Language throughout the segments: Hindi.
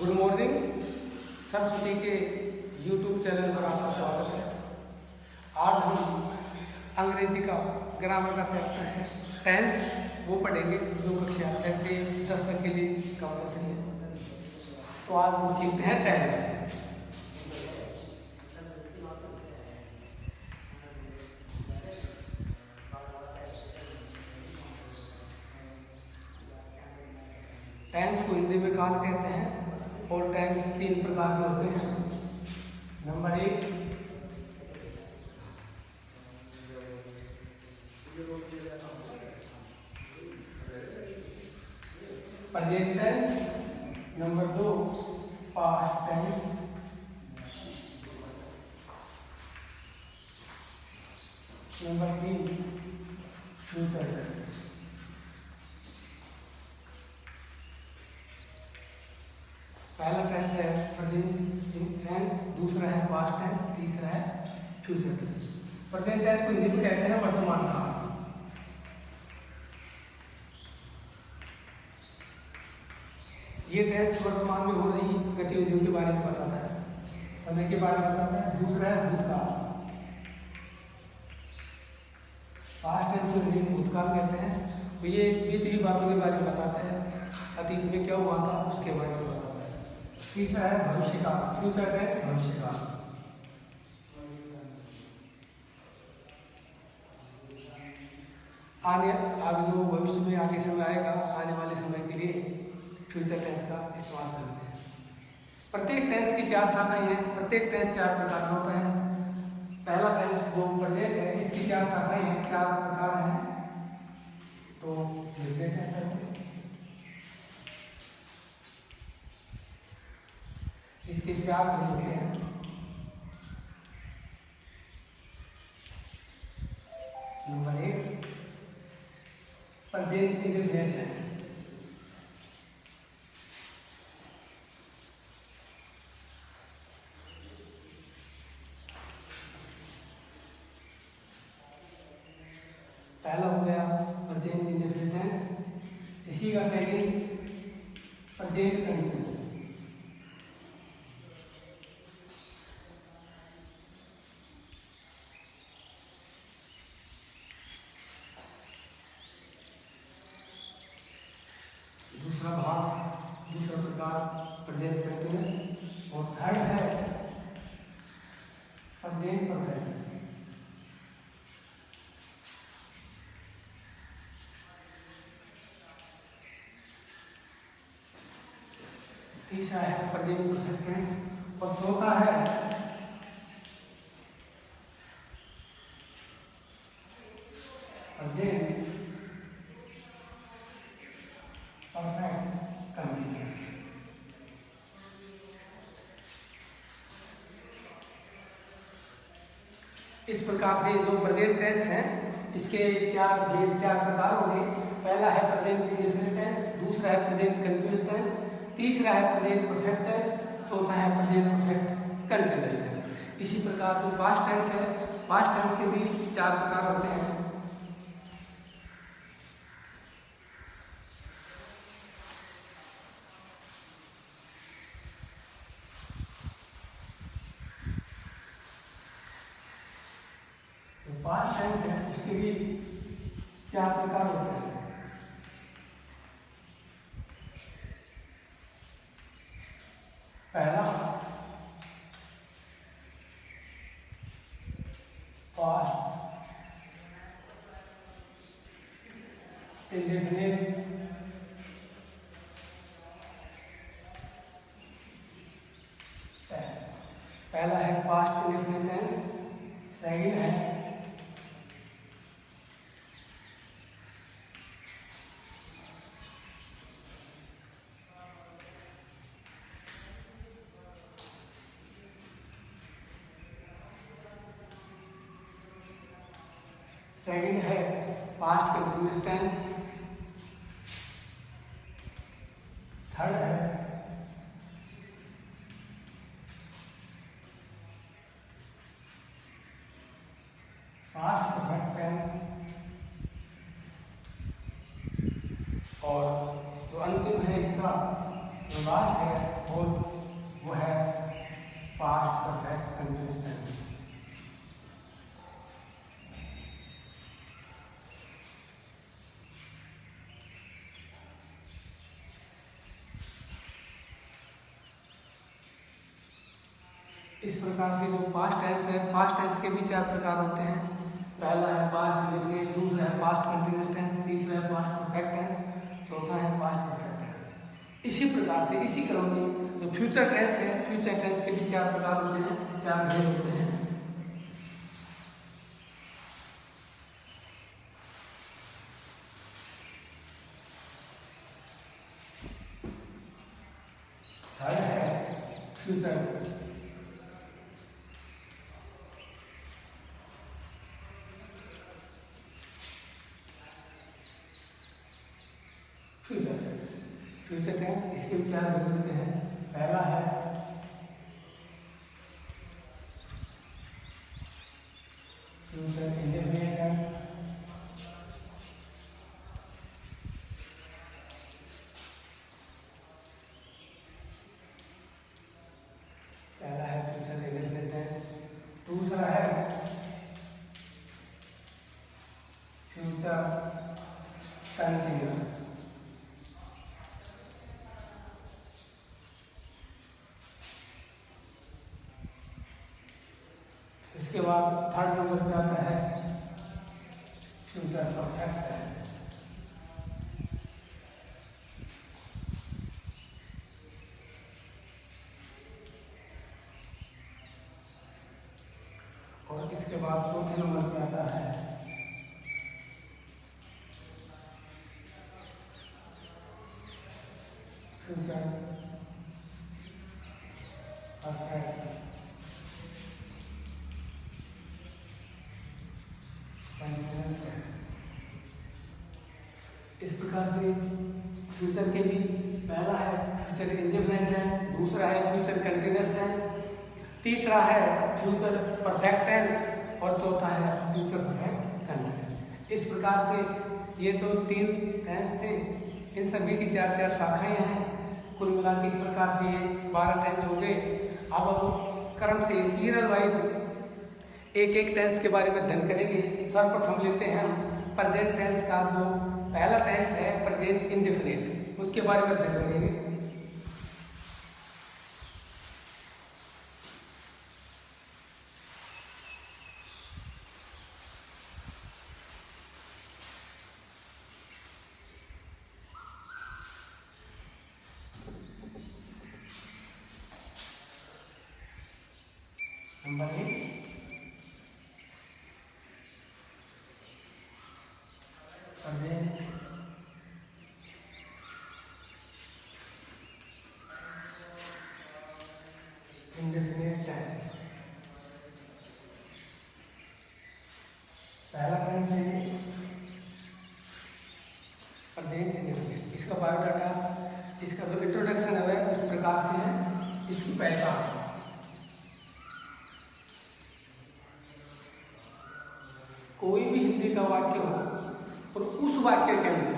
Good morning. सरस्वती के यूट्यूब चैनल पर आपका स्वागत है। आज हम अंग्रेजी का ग्रामर का चैप्टर है टेंस, वो पढ़ेंगे जो कक्षा 6 से 10 तक के लिए कंपल्सरी है। तो आज हम सीखते हैं टेंस। टेंस को हिंदी में काल कहते हैं और टेंस 3 प्रकार के होते हैं। Number 1 present tense, number 2 past tense, number 3 future tense. पहला टेंस है प्रेजेंट टेंस, दूसरा है पास्ट टेंस, तीसरा है फ्यूचर टेंस। प्रेजेंट टेंस को हिंदी में कहते हैं वर्तमान काल। ये टेंस वर्तमान में हो रही गतिविधियों के बारे में बताता है, समय के बारे में बताता है। दूसरा है भूतकाल। पास्ट टेंस को हिंदी में भूतकाल कहते हैं, तो ये बीती हुई बातों के बारे में बताता है, अतीत में क्या हुआ था उसके बारे में बताता है। तीसरा है भविष्य काल, फ्यूचर टेंस, भविष्य काल। आगे जो भविष्य में आगे समय आएगा, आने वाले समय के लिए फ्यूचर टेंस का इस्तेमाल करते हैं। प्रत्येक टेंस की 4 शाखाएं हैं। प्रत्येक टेंस 4 प्रकार का होता है। पहला टेंस जो प्रेजेंट है, इसकी 4 शाखाएं हैं, 4 प्रकार हैं। तो लिख देते हैं। इसके 4 तरीके हैं। Number 1 present indefinite tense. पहला हो गया प्रेजेंट इंडेफिनिट टेंस। इसी का सेकंड प्रेजेंट कंटीन्यूअस। दूसरा भाग, दूसरा प्रकार प्रेजेंट कंटीन्यूअस। और थर्ड है प्रेजेंट परफेक्ट। तीसरा है प्रेजेंट परफेक्ट टेंस और चौथा है प्रेजेंट परफेक्ट कंटीन्यूअस। इस प्रकार से जो प्रेजेंट टेंस है, इसके 4 प्रकार होंगे। पहला है प्रेजेंट इंडेफिनिट टेंस, दूसरा है प्रेजेंट कंटीन्यूअस टेंस, तीसरा है प्रेजेंट परफेक्ट टेंस, चौथा है प्रेजेंट परफेक्ट कंटीन्यूअस टेंस। इसी प्रकार जो पास्ट टेंस है, पास्ट टेंस के भी 4 प्रकार होते हैं। जो पास्ट टेंस है उसके भी 4 प्रकार होते हैं। पहला पास्ट इंडेफिनिट टेंस। पहला है पास्ट इंडेफिनिट टेंस। सेकंड है पास्ट कंटीन्यूअस टेंस। थर्ड है पास्ट परफेक्ट टेंस। और जो अंतिम है इसका जो लास्ट है वो है पास्ट परफेक्ट कंटिन्यूअस टेंस। इस प्रकार से जो पास्ट टेंस है, पास्ट टेंस के भी 4 प्रकार होते हैं। पहला है पास्ट इंडेफिनिट, दूसरा है पास्ट कंटिन्यूअस टेंस, तीसरा है पास्ट परफेक्ट टेंस, चौथा है पास्ट परफेक्ट टेंस। इसी प्रकार से इसी क्रम में जो फ्यूचर टेंस है, फ्यूचर टेंस के भी 4 प्रकार होते हैं, 4 भेद होते हैं। थर्ड है फ्यूचर फ्यूचर टेंस, इसके भी 4 भेद होते हैं। पहला है फ्यूचर इंडेफिनिट टेंस, दूसरा है फ्यूचर कंटिन्यूअस, इसके बाद थर्ड नंबर पे आता है फ्यूचर परफेक्ट टेंस। और इसके बाद चौथे नंबर पे आता है फ्यूचर परफेक्ट कंटिन्यूअस टेंस। इस प्रकार से फ्यूचर के भी पहला है फ्यूचर इंडेफिनिट टेंस, दूसरा है फ्यूचर कंटिन्यूअस टेंस, तीसरा है फ्यूचर परफेक्ट टेंस और चौथा है फ्यूचर परफेक्ट कंटिन्यूअस। इस प्रकार से ये तो 3 टेंस थे, इन सभी की 4-4 शाखाएं हैं। कुल मिला के इस प्रकार से ये 12 टेंस हो गए। अब क्रम से सीरियल वाइज एक टेंस के बारे में अध्ययन करेंगे। सर्वप्रथम लेते हैं हम प्रेजेंट टेंस का जो पहला टेंस है प्रेजेंट इंडेफिनिट, उसके बारे में अध्ययन करेंगे। Number 1 present indefinite tense. पहला टेंस है प्रेजेंट इंडेफिनिट। इसका बायोडाटा, इसका जो इंट्रोडक्शन है इस प्रकार से है। इसकी पहचान, कोई भी हिंदी का वाक्य हो और उस वाक्य के अंदर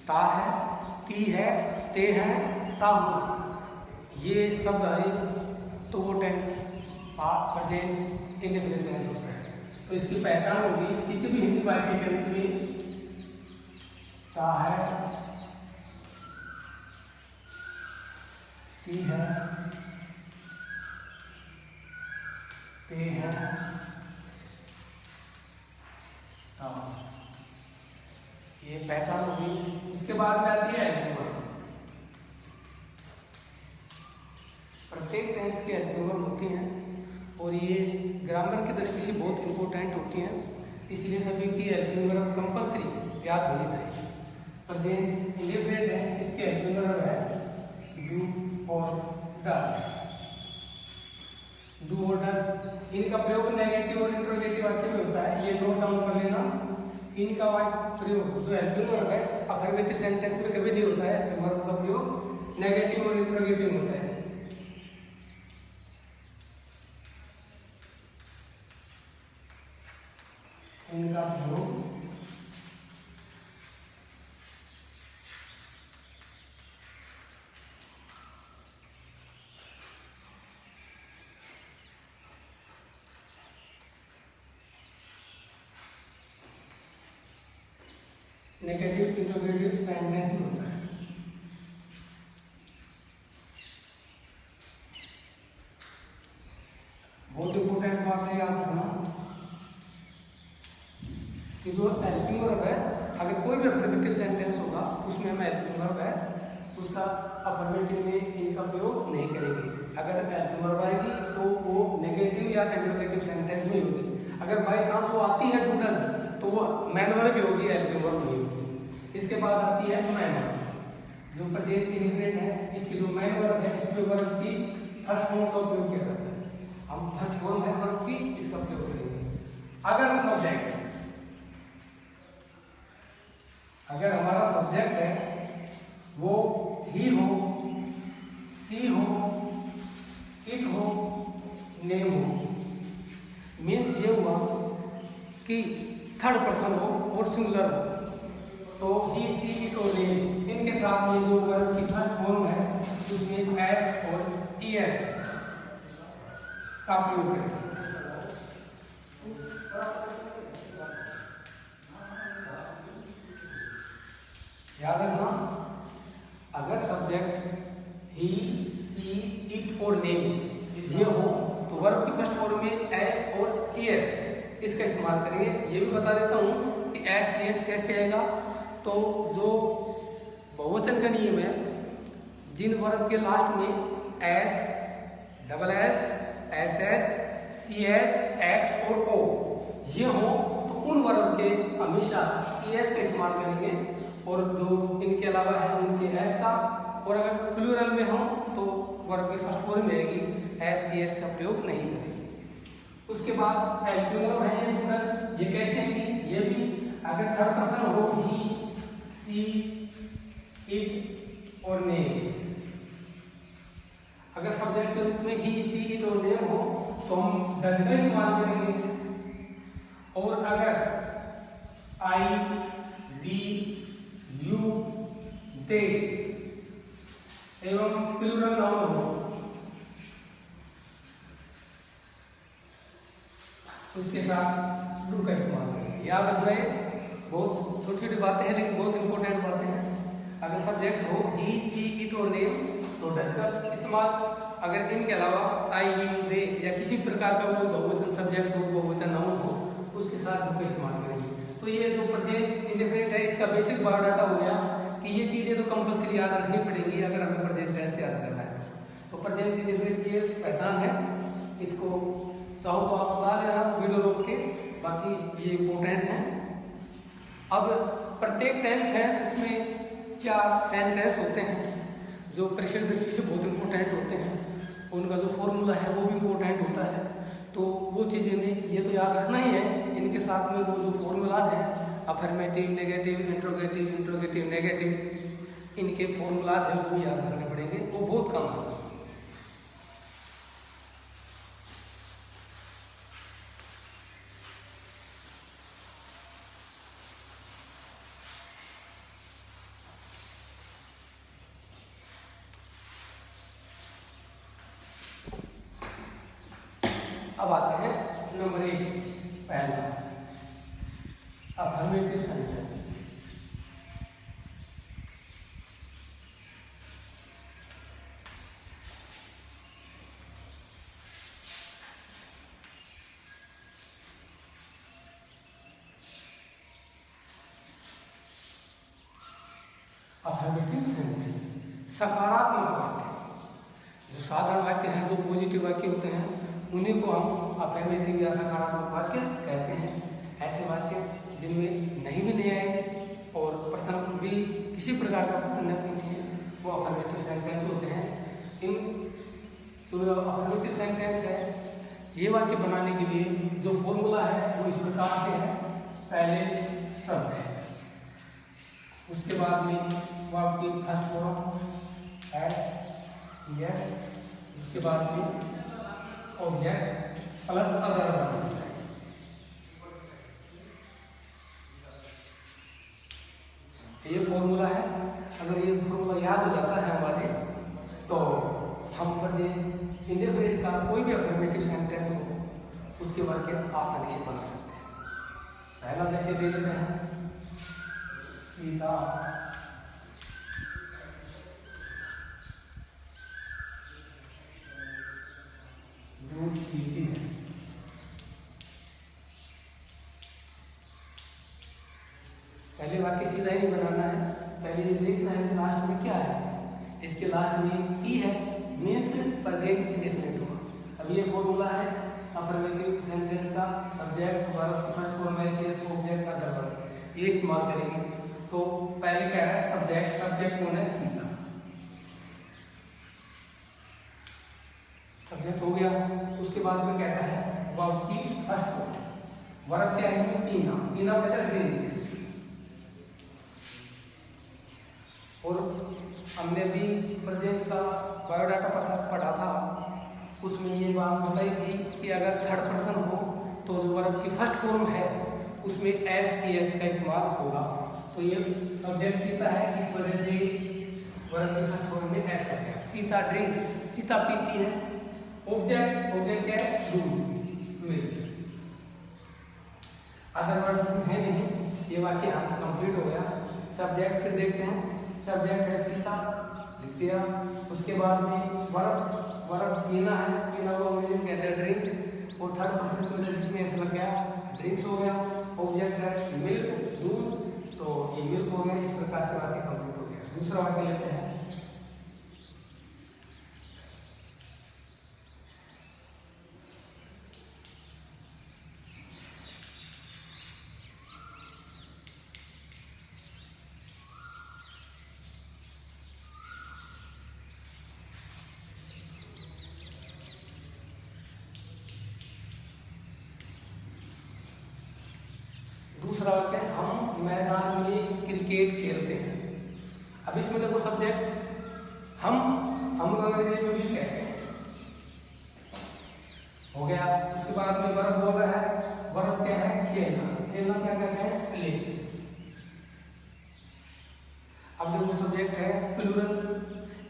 ता है, ती है, ते है, ता हो, ये शब्द आए तो वो टेंस प्रेजेंट इंडेफिनिट टेंस होता है। तो इसकी पहचान होगी किसी भी हिंदी वाक्य के अंत में ता है, ती है, ते है, ये पहचान होगी। उसके बाद में आती है एल्क्यूमर। प्रत्येक टेंस के एल्क्यूमर होती हैं और ये ग्रामर की दृष्टि से बहुत इंपॉर्टेंट होती हैं, इसलिए सभी की एल्क्यूमर कंपल्सरी याद होनी चाहिए। प्रेजेंट इंडेफिनिट है, इसके एल्क्यूमर है डू और डज। डू और डज इनका प्रयोग नेगेटिव और इंट्रोगेटिव वाक्य में होता है, ये नोट डाउन कर लेना। इनका प्रयोग जो एल्क्यूमर है अफर्मेटिव सेंटेंस में कभी नहीं होता है, एल्क्यूमर का प्रयोग नेगेटिव और इंट्रोगेटिव होता है। इनका प्रयोग नेगेटिव इंट्रोगेटिव सेंटेंस में होता है। बहुत इंपॉर्टेंट बात है याद रखना कि जो हेल्पिंग वर्ब है, अगर कोई भी अफर्मेटिव सेंटेंस होगा उसमें हम हेल्पिंग वर्ब है उसका अफर्मेटिव में इनका प्रयोग नहीं करेंगे। अगर हेल्पिंग वर्ब आएगी तो वो नेगेटिव या इंट्रोगेटिव सेंटेंस में होगी। अगर बाई चांस वो आती है डू डज तो वो मैन वर्ब भी होगी, हेल्पिंग वर्ब नहीं होगी। इसके बाद आती है मैन वर्ब, जो प्रेजेंट इंडेफिनिट है। इसकी जो मैन वर्ब है इसमें वर्ब की फर्स्ट फॉर्म का उपयोग किया जाता है। हम फर्स्ट फॉर्म है वर्ब की, इसका प्रयोग करेंगे। अगर सब्जेक्ट, अगर हमारा सब्जेक्ट है वो ही हो, सी हो, इट हो, नेम हो, मीन्स ये हुआ कि थर्ड पर्सन हो और सिंगुलर हो, तो ही, सी, इट और नेम इनके साथ में जो वर्ब की फर्स्ट फॉर्म है उसमें एस और ईएस का प्रयोग करें। याद रखना, अगर सब्जेक्ट ही, सी, इट और नेम ये हो तो वर्ब की फर्स्ट फॉर्म में एस और ईएस इसका इस्तेमाल करेंगे। ये भी बता देता हूँ कि एस ईएस कैसे आएगा। तो जो बहुवचन का नियम है, जिन वर्ब के लास्ट में S, double S, S H, C H, X और ओ ये हो तो उन वर्ब के हमेशा ईएस का इस्तेमाल करेंगे, और जो इनके अलावा है उनके एस का। और अगर प्लूरल में हो तो वर्ब की फर्स्ट फॉर्म में आएगी, एस ईएस का प्रयोग नहीं करेंगे। उसके बाद हेल्पिंग वर्ब है ये स्टूडेंट, ये कैसे होगी, ये भी अगर थर्ड पर्सन हो, ही, सी, इट और नेम। अगर सब्जेक्ट के रूप में ही, सी, इट और नेम हो तो हम डज का इस्तेमाल करेंगे। और अगर आई, वी, यू, दे एवं प्लूरल नाउन हो उसके साथ डू का इस्तेमाल करेंगे। याद रख रहे, बहुत छोटी छोटी बातें हैं लेकिन बहुत इंपॉर्टेंट बातें हैं। अगर सब्जेक्ट हो ही, सी, इट और नेम तो डज का इस्तेमाल। अगर इनके अलावा आई, यू, दे या किसी प्रकार का कोई बहुवचन सब्जेक्ट हो, बहुवचन नाउन हो उसके साथ डू का इस्तेमाल करेंगे। तो ये जो प्रेजेंट इंडेफिनिट है इसका बेसिक बायोडाटा हो गया कि ये चीजें तो कंपल्सरी याद रखनी पड़ेगी अगर हमें प्रेजेंट टेंस याद करना है। तो प्रेजेंट इंडेफिनिट की पहचान है, इसको चाहो तो आप बता लेना वीडियो रोक के, बाकी ये इम्पोर्टेंट है। अब प्रत्येक टेंस है उसमें 4 सेंटेंस होते हैं जो प्रेशर दृष्टि से बहुत इंपॉर्टेंट होते हैं, उनका जो फॉर्मूला है वो भी इम्पोर्टेंट होता है। तो वो चीज़ें में ये तो याद रखना ही है, इनके साथ में वो जो फॉर्मूलाज हैं affirmative, negative, interrogative, interrogative, negative, इनके फॉर्मूलाज हैं वो भी याद रखने पड़ेंगे, वो बहुत कम है। अब आते हैं नंबर 1, पहला अफर्मेटिव सेंटेंस। अफर्मेटिव सेंटेंस सकारात्मक वाक्य, जो साधारण वाक्य हैं, जो पॉजिटिव वाक्य होते हैं उन्हीं को हम अफर्मेटिव या सकारात्मक वाक्य कहते हैं। ऐसे वाक्य जिनमें नहीं भी नहीं आए और प्रश्न भी किसी प्रकार का प्रश्न न पूछे वो अफर्मेटिव सेंटेंस होते हैं। इन जो अफर्मेटिव सेंटेंस है ये वाक्य बनाने के लिए जो फॉर्मूला है वो इस प्रकार से है। पहले शब्द है, उसके बाद में वाक्य की फर्स्ट फॉर्म एस, यस, उसके बाद में ऑब्जेक्ट प्लस अदर वर्ड्स। ये फॉर्मूला है, अगर ये फॉर्मूला याद हो जाता है हमारे तो हम प्रेजेंट इंडेफिनिट का कोई भी अफर्मेटिव सेंटेंस हो उसके वाक्य आसानी से बना सकते हैं। पहला जैसे दे देते हैं सीता दूध पीती है। पहले वाक्य सीधा ही नहीं बनाना है, पहले ये देखना है लास्ट में क्या है। इसके लास्ट में टी है, मीन्स प्रेजेंट इंडेफिनिट हुआ। अब ये फॉर्मूला है अफर्मेटिव सेंटेंस का, subject verb first form S object का वर्ब, ये इस्तेमाल करेंगे। तो पहले कह रहा है सब्जेक्ट, सब्जेक्ट कौन है? सीता। सब्जेक्ट हो गया। उसके बाद में कहता है वर्ब की फर्स्ट फॉर्म। वर्ब क्या है? पीना। पीना कहता है ड्रिंक। और हमने भी प्रेजेंट का बायोडाटा पढ़ा था, उसमें ये बात बताई थी कि अगर थर्ड पर्सन हो तो जो वर्ब की फर्स्ट फॉर्म है उसमें एस का इस्तेमाल होगा। तो ये सब्जेक्ट सीता है, इस वजह से वर्ब की फर्स्ट फॉर्म में एस आ गया। सीता ड्रिंक्स, सीता पीती है। ऑब्जेक्ट क्या है? दूध, मिल्क। अदर वर्ड्स है नहीं, ये वाक्य यहाँ पर कंप्लीट हो गया। सब्जेक्ट फिर देखते हैं, सब्जेक्ट है सीता, लिख दिया। उसके बाद में वर्ब पीना है, पीना को अंग्रेजी में कहते हैं ड्रिंक, और थर्ड पर्सन की वजह से इसमें ऐसा लग गया ड्रिंक्स हो गया। ऑब्जेक्ट है मिल्क, दूध, तो ये मिल्क हो गया। इस प्रकार से वाक्य कंप्लीट हो गया। दूसरा वाक्य लेते हैं, दूसरा वाक्य हम मैदान में क्रिकेट खेलते हैं। अब इसमें देखो सब्जेक्ट हम अंग्रेजी में भी कहते हैं, हो गया। उसके बाद में वर्ब बोल रहा है, वर्ब क्या है? खेलना। खेलना क्या कहते हैं? प्ले। अब देखो सब्जेक्ट है प्लूरल,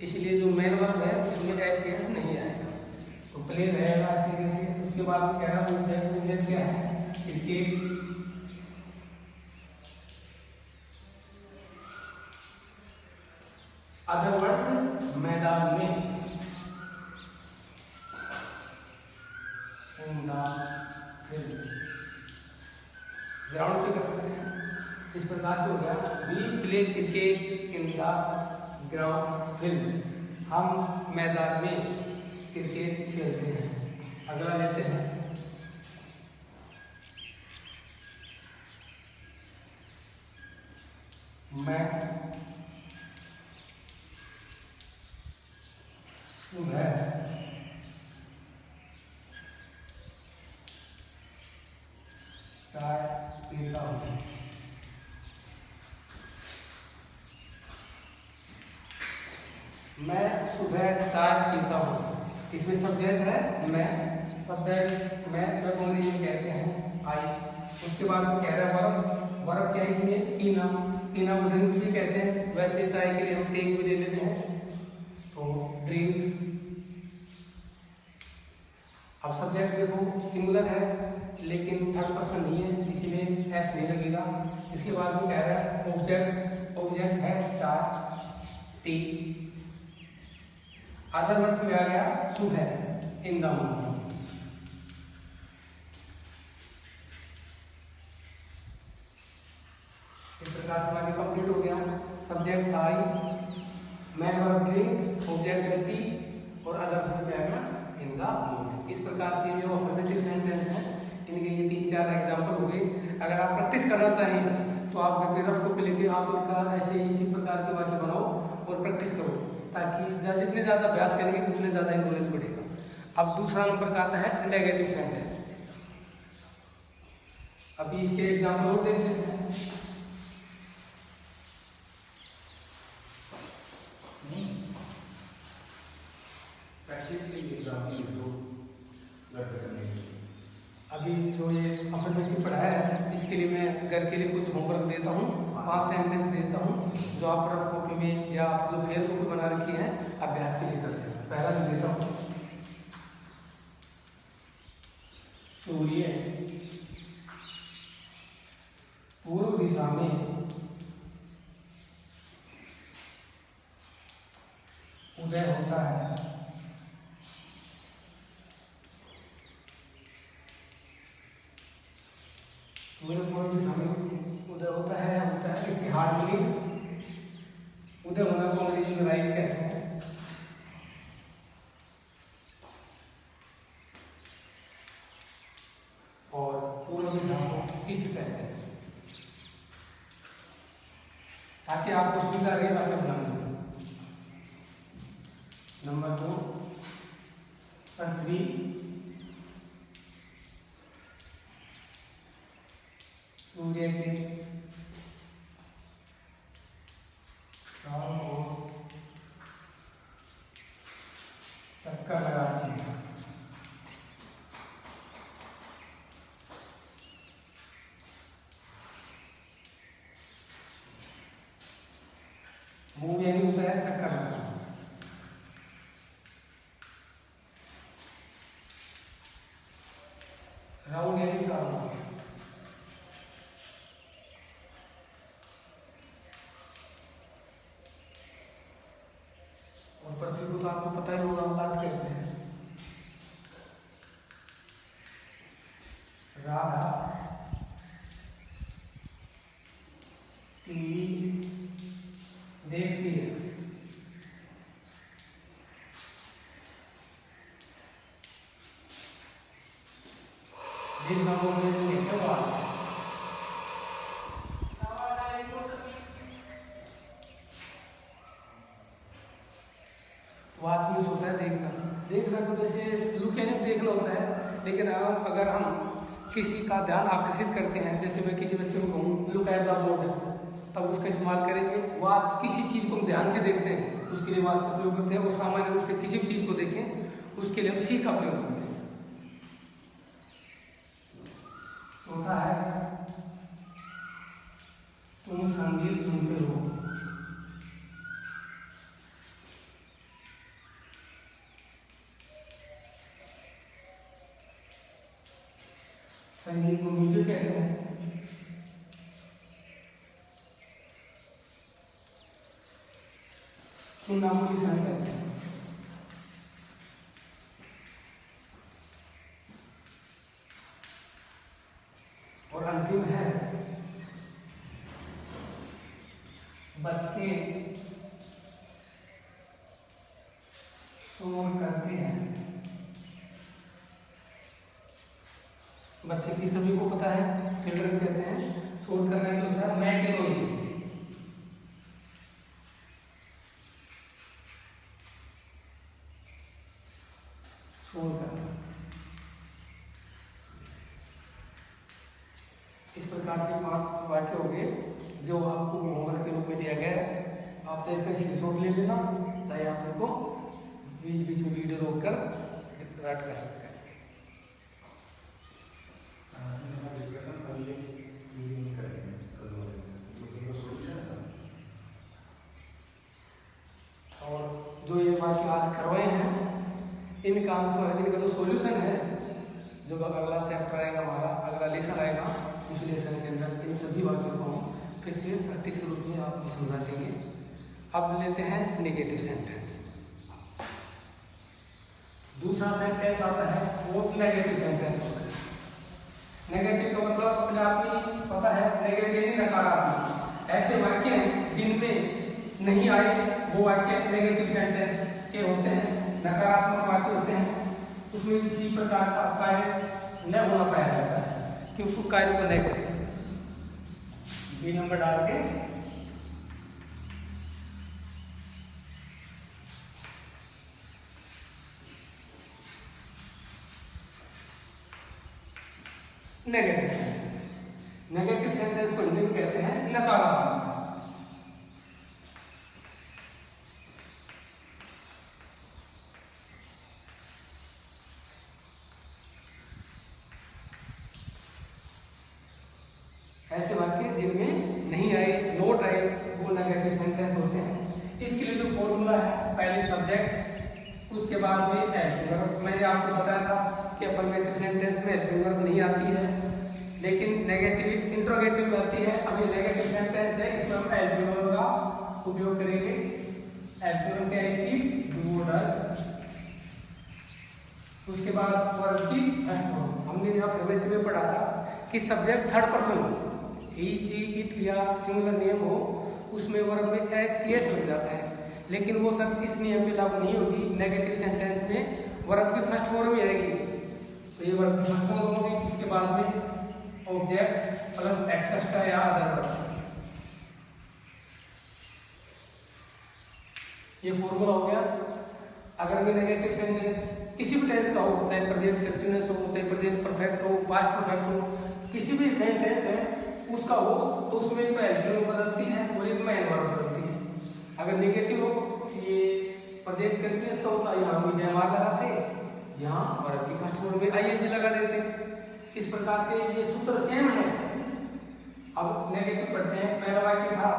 इसलिए जो मेन वर्ब है उसमें एस नहीं आएगा, तो प्ले रहेगा ऐसे कैसे। उसके बाद में कह रहा है ऑब्जेक्ट क्या है? क्रिकेट। अदर वर्ड्स मैदान में, ग्राउंड पे कर सकते हैं। इस प्रकार से हो गया we play cricket in the ground field. हम मैदान में क्रिकेट खेलते हैं। अगला लेते हैं, मैं सुबह चाय पीता हूँ। मैं सुबह चाय पीता हूँ। इसमें सब्जेक्ट है मैं, सब्जेक्ट मैं अंग्रेजी में कहते हैं आई। उसके बाद वो कह रहा है वर्ब क्या है इसमें? पीना। पीना को ड्रिंक भी कहते हैं, वैसे चाय के लिए हम टेक भी ले लेते हैं, तो ड्रिंक। अब सब्जेक्ट देखो सिंगुलर है लेकिन थर्ड पर्सन नहीं है, इसीलिए एस नहीं लगेगा। इसके बाद वो कह रहा है ऑब्जेक्ट है चाय, टी। अदर वर्ड्स में आ गया सुबह, इन द मॉर्निंग। इस प्रकार से वाक्य कंप्लीट हो गया। सब्जेक्ट था आई, मैन वर्ब ड्रिंक, ऑब्जेक्ट है टी, और अदर वर्ड्स में आ गया इन द मॉर्निंग। इस प्रकार से जो अफर्मेटिव सेंटेंस है इनके लिए 3-4 एग्जाम्पल हो गए। अगर आप प्रैक्टिस करना चाहें तो आप घर पे रफ कॉपी लेके आप उनका ऐसे इसी प्रकार के वाक्य बनाओ और प्रैक्टिस करो, ताकि जितने ज़्यादा अभ्यास करेंगे उतने ज़्यादा नॉलेज बढ़ेगा। अब दूसरा नंबर का आता है नेगेटिव सेंटेंस। अभी इसके एग्जाम्पल और देख लेते हैं। अभी जो ये अफर्मेटिव पढ़ाया है इसके लिए मैं घर के लिए कुछ होमवर्क देता हूँ, 5 सेंटेंस देता हूँ, जो आप रफ कॉपी में या आप जो फेयर कॉपी बना रखी है अभ्यास के लिए करते हैं। पहला जो देता हूँ, सूर्य पूर्व दिशा में उदय होता है। सूर्य पूर्व दिशा में उदय होता है इसके हार्ट मीनिंग्स। उदय होना को अंग्रेजी में राइज कहते हैं, और पूर्व दिशा को ईस्ट कहते हैं, ताकि आपको सुविधा रहे वाक्य बनाने में। नंबर 2, पृथ्वी सूर्य के चारों ओर चक्कर लगाती है। मूव यानी होता है चक्कर लगाना। राउंड यानी चारों ओर। और पृथ्वी को तो आपको पता ही होगा हम बात कहते हैं। राधा टीवी देखती है। देखना को बोलेंगे क्या बात। वाच मीन्स होता है देखना। देखना को जैसे लुक यानी देखना होता है, लेकिन अगर हम किसी का ध्यान आकर्षित करते हैं, जैसे मैं किसी बच्चे को कहूँ लुक एट द बोर्ड, तब उसका इस्तेमाल करेंगे। वाच किसी चीज़ को हम ध्यान से देखते हैं, उसके लिए वाच का प्रयोग करते हैं। और सामान्य रूप से किसी भी चीज़ को देखें उसके लिए हम सी का प्रयोग करते हैं। होता है तुम संगीत सुनते हो। संगीत को म्यूजिक कहते हैं। सुनना को लिसन कहते हैं। और अंतिम है बच्चे शोर करते हैं। बच्चे की सभी को पता है, चिल्ड्रन कहते हैं। शोर करना क्या होता है? Make noise. शोर करना। इस प्रकार से 5 वाक्य हो गए जो आपको होमवर्क के रूप में दिया गया है। आप चाहे इसका स्क्रीनशॉट ले लेना, चाहे आप इनको बीच बीच में वीडियो रोक कर राइट कर सकते हैं। डिस्कशन कर लिए और जो ये वाक्य आज करवाए हैं, इनका आंसर, इनका जो सॉल्यूशन है, जो अगला चैप्टर आएगा हमारा, अगला लेसन आएगा, उस लेसन के अंदर इन सभी वाक्यों को हम फिर से प्रैक्टिस के रूप में आपको समझा देंगे। अब लेते हैं नेगेटिव सेंटेंस। दूसरा सेंटेंस आता है वो नेगेटिव सेंटेंस होता है। नेगेटिव का मतलब अपने आप ही पता है, नेगेटिव नकारात्मक। ऐसे वाक्य हैं जिनमें नहीं आए वो वाक्य नेगेटिव सेंटेंस के होते हैं, नकारात्मक वाक्य होते हैं। उसमें किसी प्रकार का कार्य न होना पाया जाता है कि उसको कार्य को नहीं करें। बी नंबर डाल के नेगेटिव सेंटेंस। नेगेटिव सेंटेंस को हिंदी में कहते हैं नकारात्मक। ऐसे वाक्य जिनमें नहीं आए, नोट आए, वो नेगेटिव सेंटेंस होते हैं। इसके लिए जो फॉर्मूला है, पहले सब्जेक्ट, उसके बाद में हेल्पिंग वर्ब। मैंने आपको बताया था कि अफर्मेटिव सेंटेंस में हेल्पिंग वर्ब नहीं आती है, लेकिन नेगेटिव इंट्रोगेटिव में आती है। अभी नेगेटिव सेंटेंस है, इसमें हम हेल्पिंग वर्ब का उपयोग करेंगे। हेल्पिंग वर्ब क्या है इसकी? उसके बाद वर्ब की फर्स्ट फॉर्म। हमने यहाँ प्रेजेंट में पढ़ा था कि सब्जेक्ट थर्ड पर्सन हो, ही सी इट या सिंगुलर नेम हो, उसमें वर्ब में एस एस लग जाता है। लेकिन वो सब इस नियम पे लागू नहीं होगी। नेगेटिव सेंटेंस में वर्ब की फर्स्ट फॉर्म ही आएगी, तो ये वर्ब की फर्स्ट फॉर्म होगी। उसके बाद में ऑब्जेक्ट प्लस एक्सेट्रा या अदर वर्ड्स, ये फॉर्मूला हो गया। अगर मैं नेगेटिव सेंटेंस किसी भी टेंस का हो, चाहे प्रेजेंट कंटीन्यूअस हो, चाहे प्रेजेंट परफेक्ट हो, पास्ट परफेक्ट हो, किसी भी सेंटेंस है उसका हो, तो उसमें एक एडजेक्टिव बदलती है और एक मेन वर्ब बदलती है। अगर नेगेटिव हो, ये प्रेजेंट कंटीन्यूअस का होता है, यहाँ हम जयमार लगाते हैं, यहाँ वर्ब की फर्स्ट फॉर्म में आईएनजी लगा देते हैं। इस प्रकार से ये सूत्र सेम है। अब नेगेटिव पढ़ते हैं। पहला वाक्य था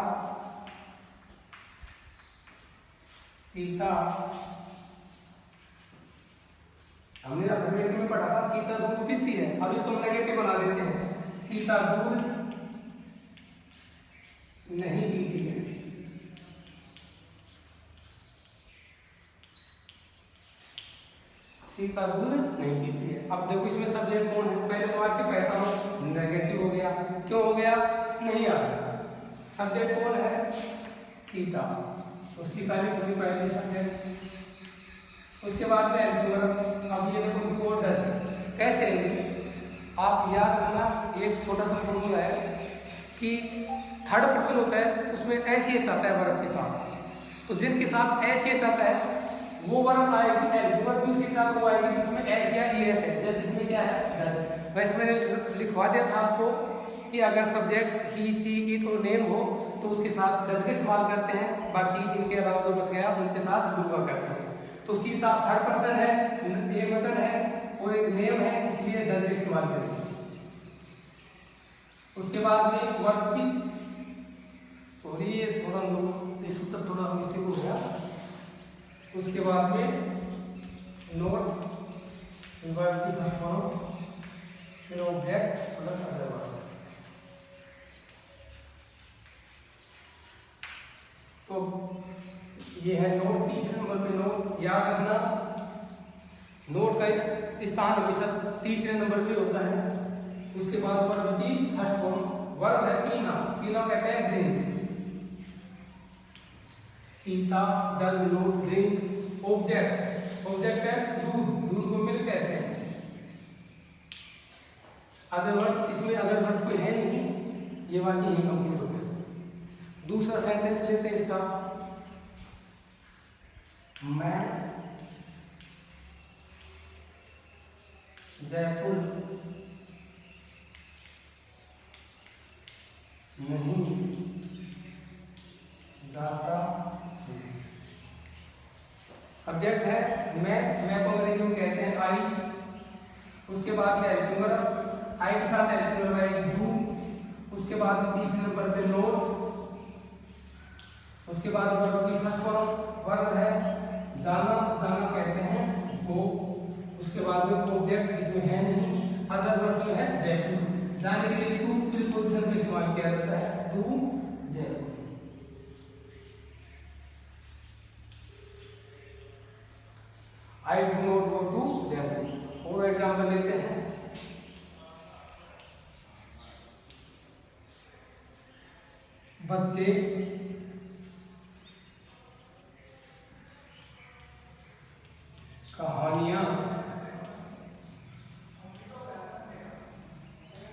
सीता, हमने अफर्मेटिव में पढ़ा था सीता दूध पीती है। अब इसको हम नेगेटिव बना देते हैं, सीता दूध नहीं पीती है। सीता दूध नहीं पीती है। अब देखो इसमें सब्जेक्ट कौन है, पहले वाक्य पहचानो, नेगेटिव हो गया। क्यों हो गया? नहीं आ रहा। सब्जेक्ट कौन है? सीता, तो सीता ने पूरी पहले सब्जेक्ट। उसके बाद में अब ये देखो कोड कैसे आप याद रखना, एक छोटा सा फॉर्मूला है कि थर्ड पर्सन होता है उसमें एस एस आता है वर्ब के साथ, तो जिनके साथ एस एस आता है वो वर्ब आएगी, वर्ब भी उसके साथ वो आएगी जिसमें एस या ई एस है। जैसे इसमें क्या है डज। वैसे मैंने लिखवा दिया था आपको कि अगर सब्जेक्ट ही सी इट और नेम हो तो उसके साथ डज का इस्तेमाल करते हैं, बाकी इनके अलावा जो बच गया उनके साथ डू का करते हैं। तो सीता थर्ड पर्सन है, एक वचन है और एक नेम है, इसलिए डज का इस्तेमाल करेंगे। उसके बाद में वर्ब की, सॉरी ये थोड़ा ये सूत्र थोड़ा मिस्टेक हो गया। उसके बाद में नोट वर्ब की फर्स्ट फॉर्म, फिर ऑब्जेक्ट प्लस अदर वर्ड्स। तो ये है नोट। तीसरे नंबर पे नोट याद रखना, नोट का स्थान हमेशा तीसरे नंबर पे होता है। उसके बाद वर्ब की फर्स्ट फॉर्म, वर्ब है पीना, पीना कहते हैं drink. Sita does not drink. Object, object है दूध, दूध को मिल्क कहते हैं। अदर वर्ड्स, इसमें अदर वर्ड्स कोई है नहीं, ये वाक्य ही कंप्लीट हो गया। दूसरा सेंटेंस लेते हैं इसका, मैं जयपुर नहीं जाता। सब्जेक्ट है मैं को अंग्रेजी में कहते हैं आई। उसके बाद क्या है वर्ब, आई के साथ एडजेक्टिव है यू। उसके बाद तीसरे नंबर पे नोट। उसके बाद वर्ब की फर्स्ट फॉर्म, वर्ब है जाना, जाना कहते हैं गो। उसके बाद में ऑब्जेक्ट इसमें है नहीं, अदर वर्ड्स में है जयपुर। जाने के लिए टू प्रीपोजिशन का इस्तेमाल किया जाता है, to Jaipur. I do not go to Jaipur. और एग्जाम्पल लेते हैं, बच्चे कहानियां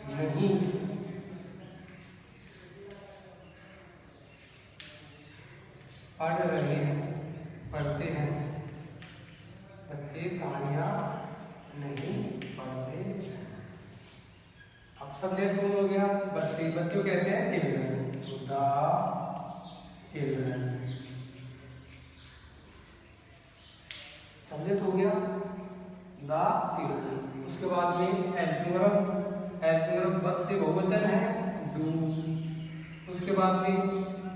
नहीं पढ़ रहे हैं, पढ़ते हैं। बच्चे कहानियां नहीं पढ़ते। अब सब्जेक्ट कौन हो गया? बच्चे, बच्चों कहते हैं चिल्ड्रन, द चिल्ड्रन। सब्जेक्ट हो गया द चिल्ड्रन। उसके बाद में हेल्पिंग वर्ब, हेल्पिंग वर्ब बच्चे बहुवचन है डू। उसके बाद में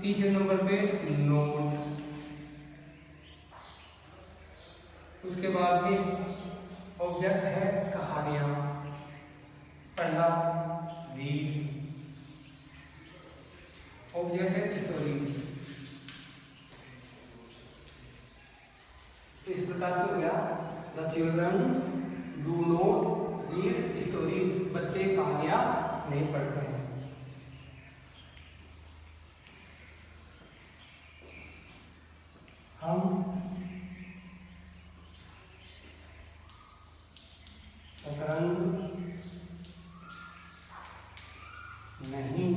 तीसरे नंबर पे नोट। उसके बाद में ऑब्जेक्ट है कहानियां, पढ़ना रीड। ऑब्जेक्ट है स्टोरीज। इस प्रकार से हो गया the children do not read stories, बच्चे कहानियां नहीं पढ़ते हैं। हम शतरंज नहीं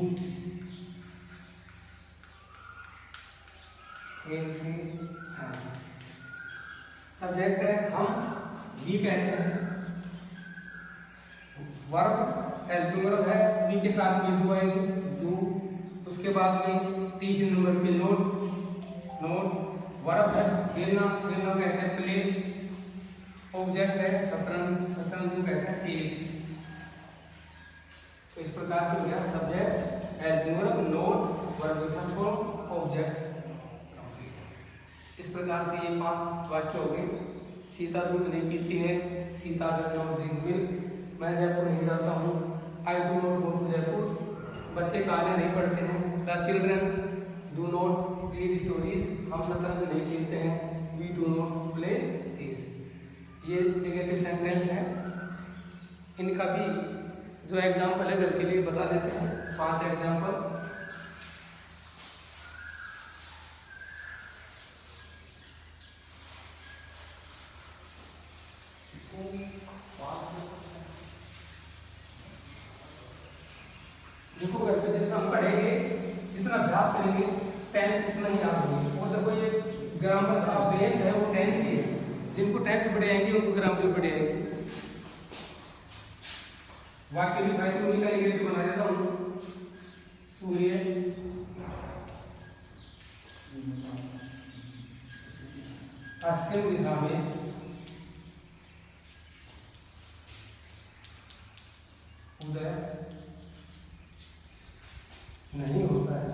खेलते हैं। सब्जेक्ट है हम, वी कहते हैं। वर्ब हेल्पिंग वर्ब है, वी के साथ में डू आएगी, डू। उसके बाद में तीसरे नंबर पे नोट, नोट वर्ब है, खेलना, खेलना कहते हैं प्ले। ऑब्जेक्ट है शतरंज, शतरंज को कहते हैं चेस। तो इस प्रकार से हो गया subject, helping verb, note, verb first form, object. इस प्रकार से ये 5 वाक्य हो गए। सीता दूध नहीं पीती है, Sita does not drink milk, मैं जयपुर नहीं जाता हूँ, I do not go to Jaipur, बच्चे कहानियां नहीं पढ़ते हैं, the children do not read stories, हम शतरंज नहीं खेलते हैं, we do not play chess. ये नेगेटिव सेंटेंस है। इनका भी जो एग्जाम्पल है घर के लिए बता देते हैं, 5 एग्जाम्पल। देखो घर पे जितना हम पढ़ेंगे, जितना अभ्यास करेंगे, टेंस उतना ही याद होगी। और देखो ये ग्रामर का बेस है वो टेंस ही है। जिनको टेंस बढ़े आएंगे उनको ग्रामर बढ़े आएंगे। वाक्य भी भाई उन्हीं का निगेटिव बना देता हूँ। सूर्य पश्चिम दिशा में उदय नहीं होता है।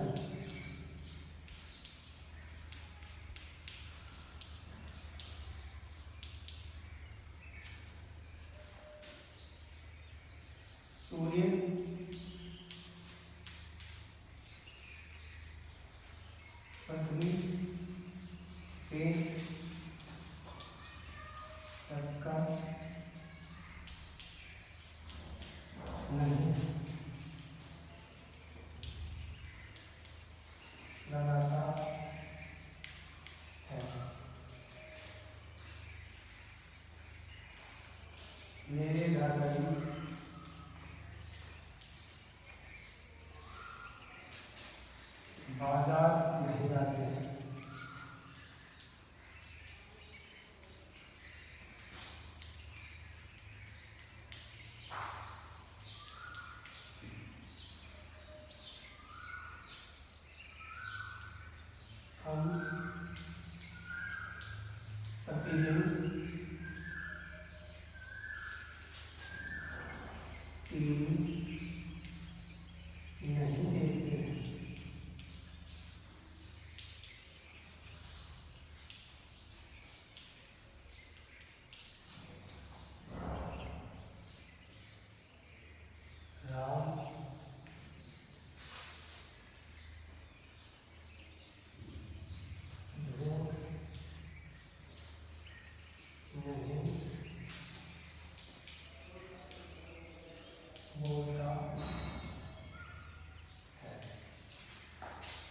सूर्य पृथ्वी से टककर नहीं लगाता है। मेरे दादाजी बाजार नहीं जाते हैं। हम प्रतिदिन टीवी नहीं देखते हैं। राम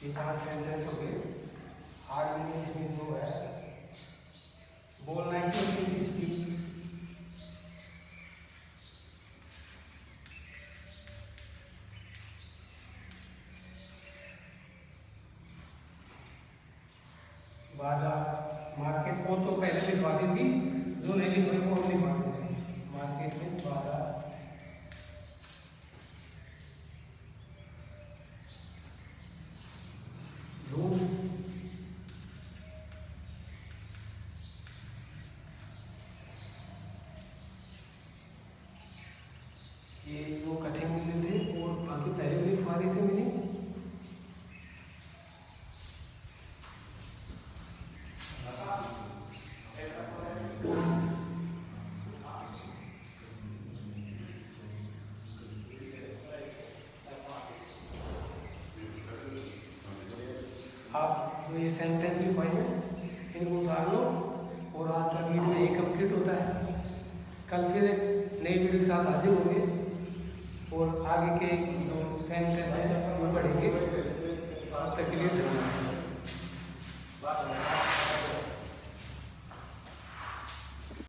ये 5 सेंटेंस हो गए। हार्ड मीनिंग में जो है बोलना है कि स्पीक, बाजार मार्केट को तो पहले लिखवा दी थी, जो नहीं लिखवाई वो लिखवा देते हैं। मार्केट में बाजार, ये जो कठिन मूल्य थे और बाकी पहले लिखवा दी थी मैंने। आप जो ये सेंटेंस लिखवाई है इनको उतार लो और आज का वीडियो यही कंप्लीट होता है। कल फिर नई वीडियो के साथ हाजिर होंगे और आगे के जो सेंटेंस हैं